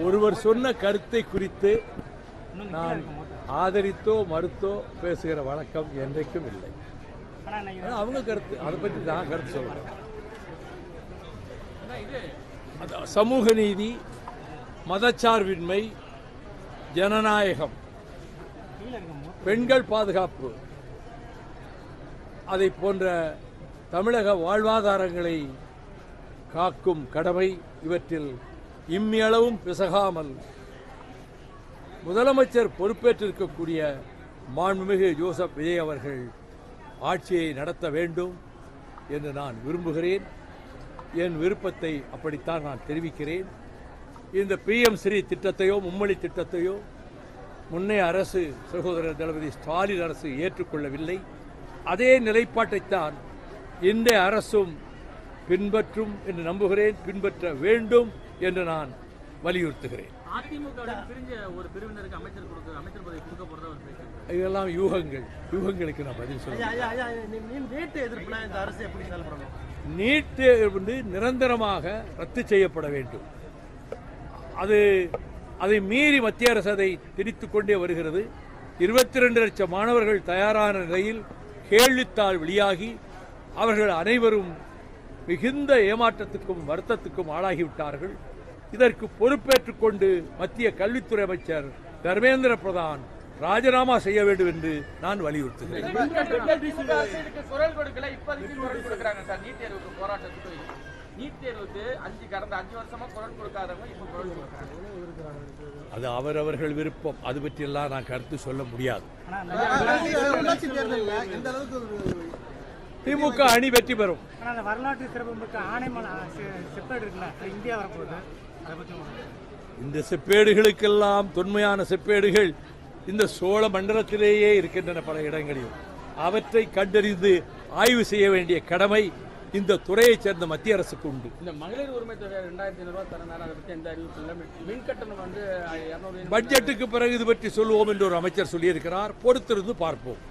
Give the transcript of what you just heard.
ஒருவர் சொன்ன கருத்தை குறித்து நான் ஆதரித்தோ மறுத்தோ பேசுகிற வழக்கம் என்றைக்கும் இல்லை. அவங்க கருத்து, அதை பற்றி நான் கருத்து சொல்றேன். சமூக நீதி, மதச்சார்பின்மை, ஜனநாயகம், பெண்கள் பாதுகாப்பு, அதை போன்ற தமிழக வாழ்வாதாரங்களை காக்கும் கடமை இவற்றில் இம்மியளவும் பிசகாமல் முதலமைச்சர் பொறுப்பேற்றிருக்கக்கூடிய மாண்புமிகு ஜோசப் விஜய் அவர்கள் ஆட்சியை நடத்த வேண்டும் என்று நான் விரும்புகிறேன். என் விருப்பத்தை அப்படித்தான் நான் தெரிவிக்கிறேன். இந்த PM ஸ்ரீ திட்டத்தையோ மும்மொழி திட்டத்தையோ முன்னைய அரசு சகோதரர் தளபதி ஸ்டாலின் அரசு ஏற்றுக்கொள்ளவில்லை. அதே நிலைப்பாட்டைத்தான் இன்றைய அரசும் பின்பற்றும் என்று நம்புகிறேன், பின்பற்ற வேண்டும் என்று நான் வலியுறுத்துகிறேன். இதெல்லாம் யூகங்களுக்கு நான் பதில் சொல்றேன். நீட் வந்து நிரந்தரமாக ரத்து செய்யப்பட வேண்டும். அதை மீறி மத்திய அரசு அதை திணித்துக் கொண்டே வருகிறது. 22 லட்சம் மாணவர்கள் தயாரான நிலையில் கேள்வித்தாள் வெளியாகி அவர்கள் அனைவரும் மிகுந்த ஏமாற்றத்துக்கும் வருத்தத்துக்கும் ஆளாகிவிட்டார்கள். இதற்கு பொறுப்பேற்றுக் கொண்டு மத்திய கல்வித்துறை அமைச்சர் தர்மேந்திர பிரதான் ராஜினாமா செய்ய வேண்டும் என்று நான் வலியுறுத்துகிறேன். அது அவரவர்கள் விருப்பம். அது பற்றியெல்லாம் நான் கருத்து சொல்ல முடியாது. திமுக அணி வெற்றி பெறும். வரலாற்று சிறப்புமிக்க செப்பேடு இருக்குல்ல, இந்தியா வரப்போகுது. இந்த செப்பேடுகளுக்கெல்லாம் தொன்மையான செப்பேடுகள் இந்த சோழ மண்டலத்திலேயே இருக்கின்றன. பல இடங்களில் அவற்றை கண்டறிந்து ஆய்வு செய்ய வேண்டிய கடமை இந்த துறையைச் சேர்ந்த மத்திய அரசுக்கு உண்டு. இந்த மகளிர் உரிமை தொகை 2500 ரூபாய் தரனால அதை பற்றி எந்த அறிவிப்பு இல்லை. மின் கட்டணம் வந்து 200 பட்ஜெட்டுக்கு பிறகு இது பற்றி சொல்லுவோம் என்று ஒரு அமைச்சர் சொல்லியிருக்கிறார். பொறுத்திருந்து பார்ப்போம்.